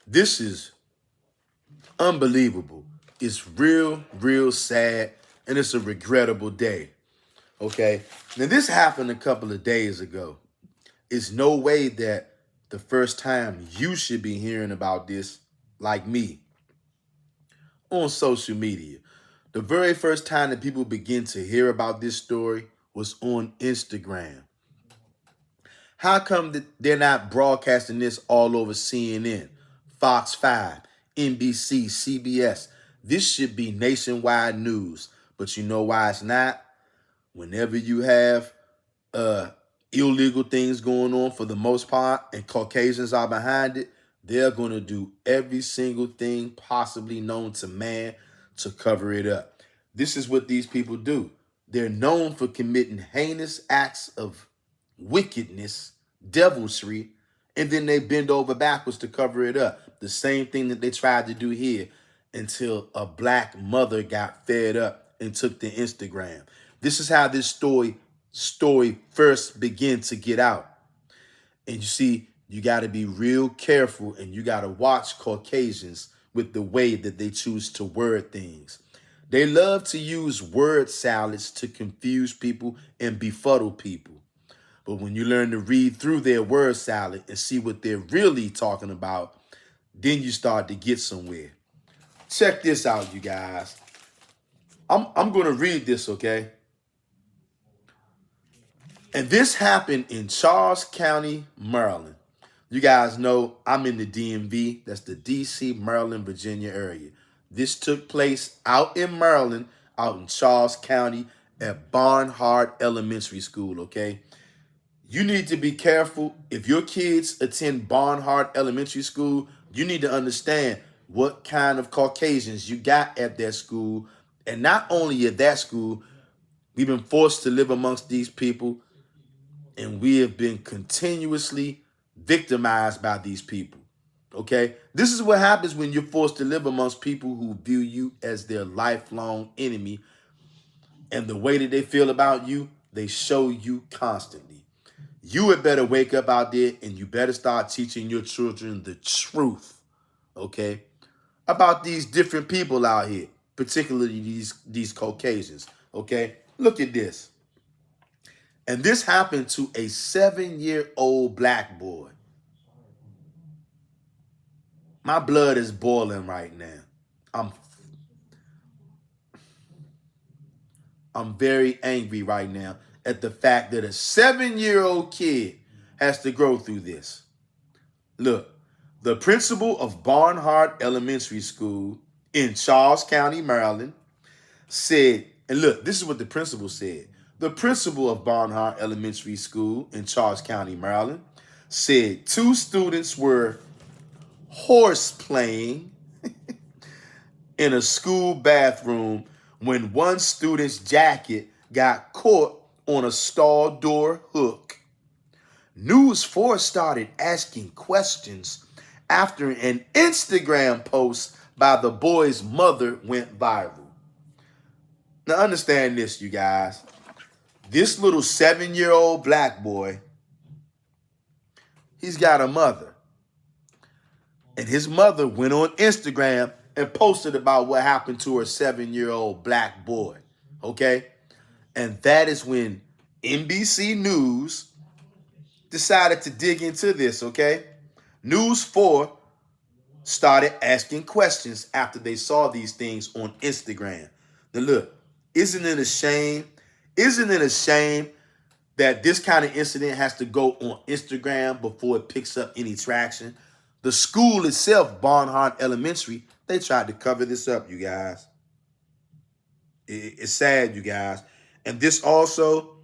This is unbelievable. It's real, real sad, and it's a regrettable day. Okay. Now, this happened a couple of days ago. It's no way that the first time you should be hearing about this, like me, on social media. The very first time that people begin to hear about this story was on Instagram. How come that they're not broadcasting this all over CNN, Fox 5, NBC, CBS? This should be nationwide news. But you know why it's not? Whenever you have uh, illegal things going on for the most part and Caucasians are behind it, they're going to do every single thing possibly known to man to cover it up. This is what these people do. They're known for committing heinous acts of wickedness, devilry, and then they bend over backwards to cover it up. The same thing that they tried to do here until a black mother got fed up and took to Instagram. This is how this story first began to get out. And you see, you got to be real careful and you got to watch Caucasians with the way that they choose to word things. They love to use word salads to confuse people and befuddle people. But when you learn to read through their word salad and see what they're really talking about, then you start to get somewhere. Check this out, you guys. I'm going to read this, okay? And this happened in Charles County, Maryland. You guys know I'm in the DMV. That's the DC, Maryland, Virginia area. This took place out in Maryland, out in Charles County at Barnhart Elementary School, okay? You need to be careful. If your kids attend Barnhart Elementary School, you need to understand what kind of Caucasians you got at that school. And not only at that school, we've been forced to live amongst these people and we have been continuously victimized by these people. Okay? This is what happens when you're forced to live amongst people who view you as their lifelong enemy. And the way that they feel about you, they show you constantly. You had better wake up out there and you better start teaching your children the truth, okay, about these different people out here, particularly these Caucasians, okay? Look at this. And this happened to a 7-year-old black boy. My blood is boiling right now. I'm I'm very angry right now at the fact that a 7-year-old kid has to go through this. Look, the principal of Barnhart Elementary School in Charles County, Maryland, said, and look, this is what the principal said. The principal of Barnhart Elementary School in Charles County, Maryland, said two students were horse playing in a school bathroom when one student's jacket got caught on a stall door hook. News 4 started asking questions after an Instagram post by the boy's mother went viral. Now understand this, you guys. This little 7-year-old black boy, he's got a mother. And his mother went on Instagram and posted about what happened to her 7-year-old black boy. Okay? And that is when NBC News decided to dig into this, okay? News 4 started asking questions after they saw these things on Instagram. Now look, isn't it a shame? Isn't it a shame that this kind of incident has to go on Instagram before it picks up any traction? The school itself, Barnhart Elementary, they tried to cover this up, you guys. It's sad, you guys. And this also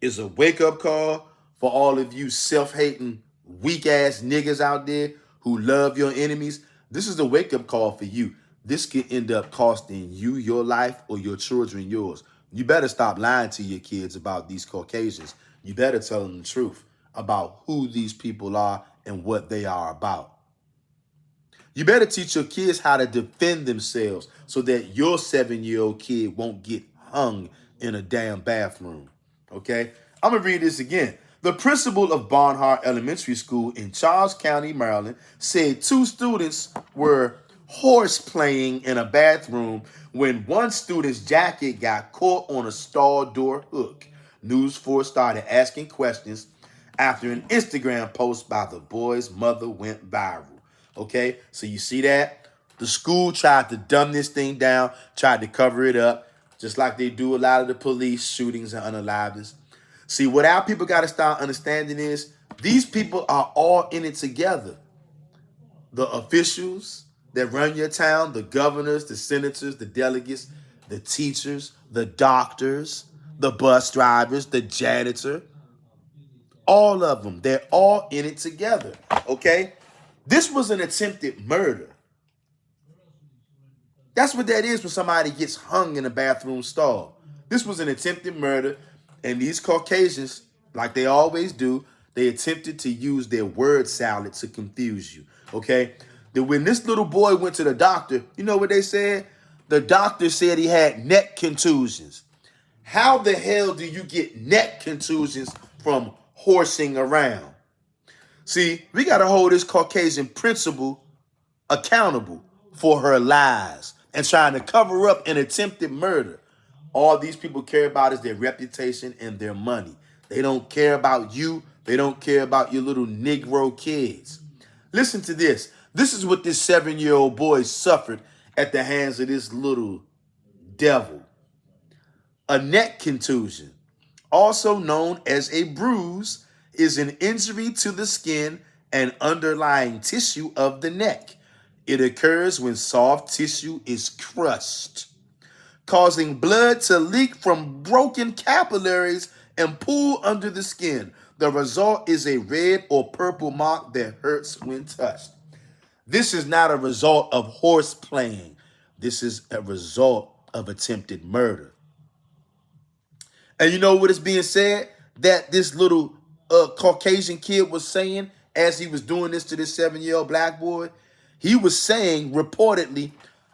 is a wake-up call for all of you self-hating, weak-ass niggas out there who love your enemies. This is a wake-up call for you. This could end up costing you your life or your children yours. You better stop lying to your kids about these Caucasians. You better tell them the truth about who these people are and what they are about. You better teach your kids how to defend themselves so that your 7-year-old kid won't get hung in a damn bathroom. Okay? I'm going to read this again. The principal of Barnhart Elementary School in Charles County, Maryland, said two students were horse playing in a bathroom when one student's jacket got caught on a stall door hook. News 4 started asking questions after an Instagram post by the boy's mother went viral. Okay, so you see that? The school tried to dumb this thing down, tried to cover it up, just like they do a lot of the police shootings and unalivings. See, what our people got to start understanding is these people are all in it together. The officials that run your town, the governors, the senators, the delegates, the teachers, the doctors, the bus drivers, the janitor, all of them, they're all in it together, okay? This was an attempted murder. That's what that is when somebody gets hung in a bathroom stall. This was an attempted murder, and these Caucasians, like they always do, they attempted to use their word salad to confuse you, okay? Then when this little boy went to the doctor, you know what they said? The doctor said he had neck contusions. How the hell do you get neck contusions from horsing around? See, we got to hold this Caucasian principal accountable for her lies and trying to cover up an attempted murder. All these people care about is their reputation and their money. They don't care about you. They don't care about your little Negro kids. Listen to this. This is what this 7-year-old boy suffered at the hands of this little devil. A neck contusion, also known as a bruise, is an injury to the skin and underlying tissue of the neck. It occurs when soft tissue is crushed, causing blood to leak from broken capillaries and pool under the skin. The result is a red or purple mark that hurts when touched. This is not a result of horse playing. This is a result of attempted murder. And you know what is being said? That this little Caucasian kid was saying as he was doing this to this 7-year-old black boy? He was saying, reportedly,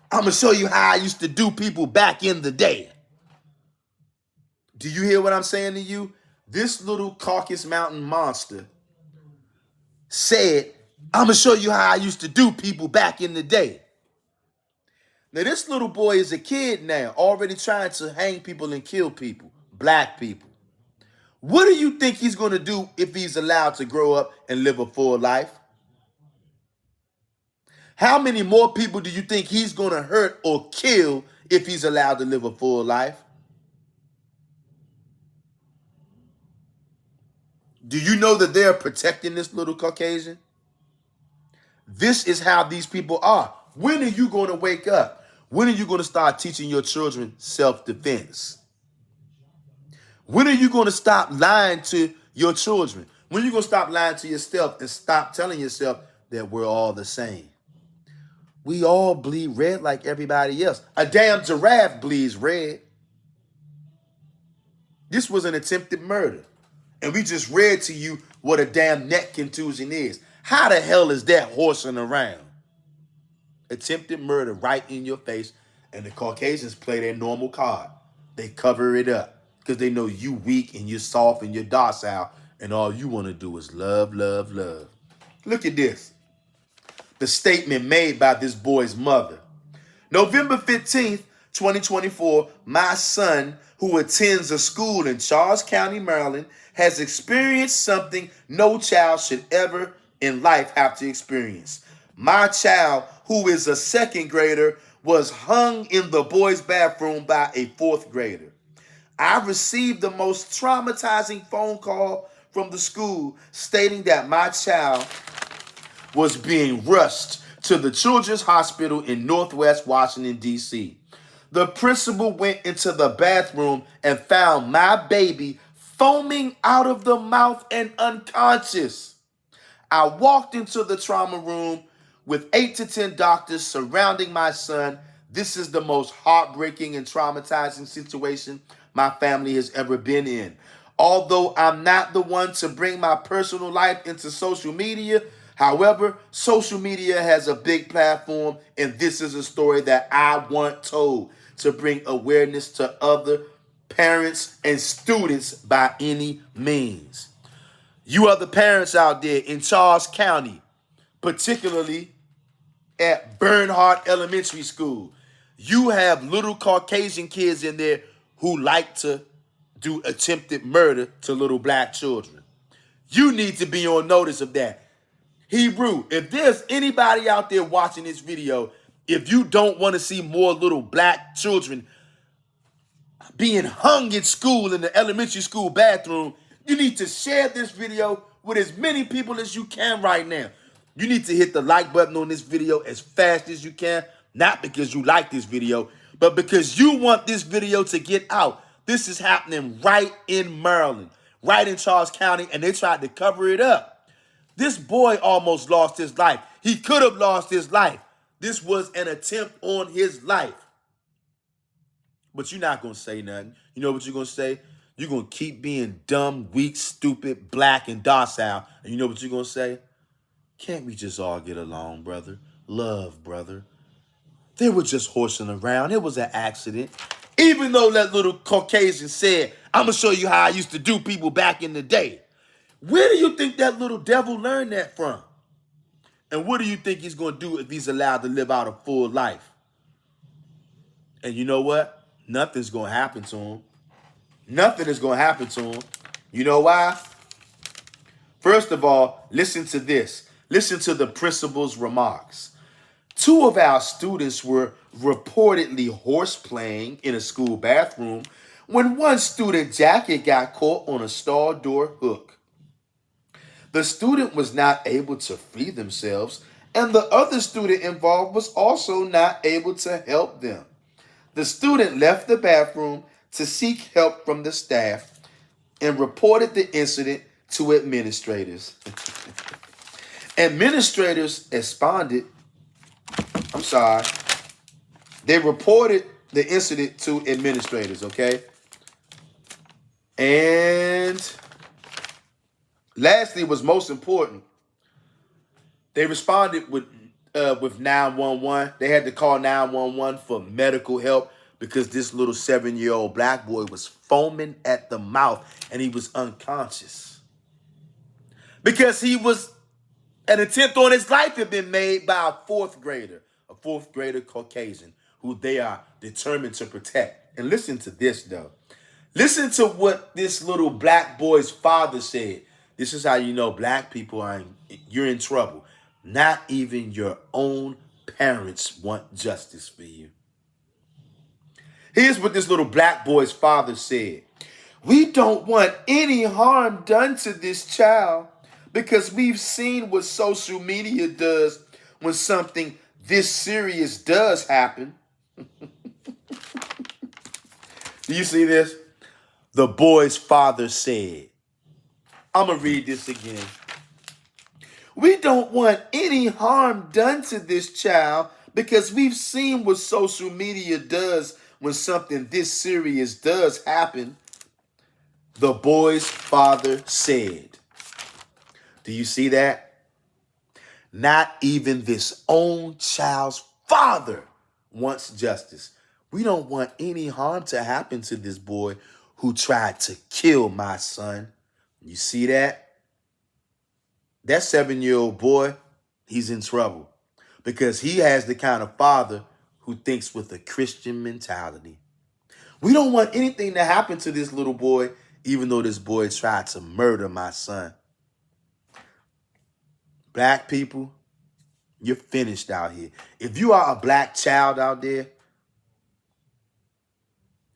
I'm going to show you how I used to do people back in the day. Do you hear what I'm saying to you? This little Caucasus Mountain monster said, I'm going to show you how I used to do people back in the day. Now, this little boy is a kid now, already trying to hang people and kill people, black people. What do you think he's going to do if he's allowed to grow up and live a full life? How many more people do you think he's going to hurt or kill if he's allowed to live a full life? Do you know that they're protecting this little Caucasian? This is how these people are. When are you going to wake up? When are you going to start teaching your children self-defense? When are you going to stop lying to your children? When are you going to stop lying to yourself and stop telling yourself that we're all the same? We all bleed red like everybody else. A damn giraffe bleeds red. This was an attempted murder. And we just read to you what a damn neck contusion is. How the hell is that horsing around? Attempted murder right in your face. And the Caucasians play their normal card. They cover it up because they know you weak and you're soft and you're docile. And all you want to do is love, love, love. Look at this. The statement made by this boy's mother. November 15th, 2024, my son, who attends a school in Charles County, Maryland, has experienced something no child should ever in life have to experience. My child, who is a second grader, was hung in the boys' bathroom by a fourth grader. I received the most traumatizing phone call from the school stating that my child was being rushed to the Children's Hospital in Northwest Washington, D.C. The principal went into the bathroom and found my baby foaming out of the mouth and unconscious. I walked into the trauma room with 8 to 10 doctors surrounding my son. This is the most heartbreaking and traumatizing situation my family has ever been in. Although I'm not the one to bring my personal life into social media, however, social media has a big platform, and this is a story that I want told to bring awareness to other parents and students by any means. You other parents out there in Charles County, particularly at Bernhardt Elementary School, you have little Caucasian kids in there who like to do attempted murder to little black children. You need to be on notice of that. Hebrew, if there's anybody out there watching this video, if you don't want to see more little black children being hung at school in the elementary school bathroom, you need to share this video with as many people as you can right now. You need to hit the like button on this video as fast as you can, not because you like this video, but because you want this video to get out. This is happening right in Maryland, right in Charles County, and they tried to cover it up. This boy almost lost his life. He could have lost his life. This was an attempt on his life. But you're not going to say nothing. You know what you're going to say? You're going to keep being dumb, weak, stupid, black, and docile. And you know what you're going to say? Can't we just all get along, brother? Love, brother. They were just horsing around. It was an accident. Even though that little Caucasian said, I'm going to show you how I used to do people back in the day. Where do you think that little devil learned that from? And what do you think he's going to do if he's allowed to live out a full life? And you know what? Nothing's going to happen to him. Nothing is going to happen to him. You know why? First of all, listen to this. Listen to the principal's remarks. 2 of our students were reportedly horseplaying in a school bathroom when one student jacket got caught on a stall door hook. The student was not able to free themselves, and the other student involved was also not able to help them. The student left the bathroom to seek help from the staff and reported the incident to administrators. Administrators they reported the incident to administrators, okay? And lastly, was most important, they responded with 911. They had to call 911 for medical help because this little 7-year-old black boy was foaming at the mouth and he was unconscious. Because an attempt on his life had been made by a fourth grader Caucasian, who they are determined to protect. And listen to this, though. Listen to what this little black boy's father said. This is how you know black people you're in trouble. Not even your own parents want justice for you. Here's what this little black boy's father said. We don't want any harm done to this child because we've seen what social media does when something this serious does happen. Do you see this? The boy's father said, I'm going to read this again. We don't want any harm done to this child because we've seen what social media does when something this serious does happen. The boy's father said. Do you see that? Not even this own child's father wants justice. We don't want any harm to happen to this boy who tried to kill my son. You see that? That 7-year-old boy, he's in trouble because he has the kind of father who thinks with a Christian mentality. We don't want anything to happen to this little boy, even though this boy tried to murder my son. Black people, you're finished out here. If you are a black child out there,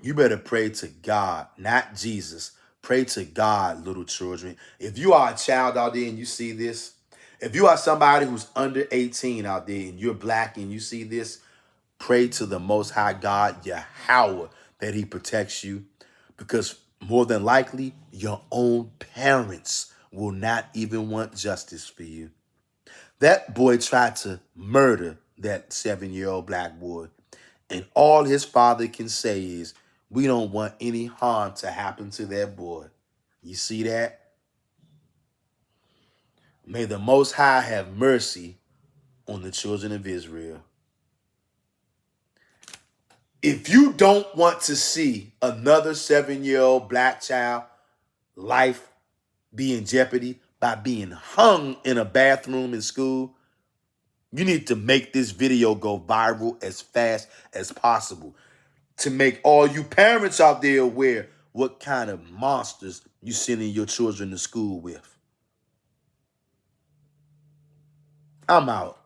you better pray to God, not Jesus. Pray to God, little children. If you are a child out there and you see this, if you are somebody who's under 18 out there and you're black and you see this, pray to the Most High God, Yahweh, that he protects you, because more than likely your own parents will not even want justice for you. That boy tried to murder that 7-year-old black boy, and all his father can say is, we don't want any harm to happen to that boy. You see that? May the Most High have mercy on the children of Israel. If you don't want to see another 7-year-old black child life be in jeopardy by being hung in a bathroom in school, you need to make this video go viral as fast as possible to make all you parents out there aware what kind of monsters you sending your children to school with. I'm out.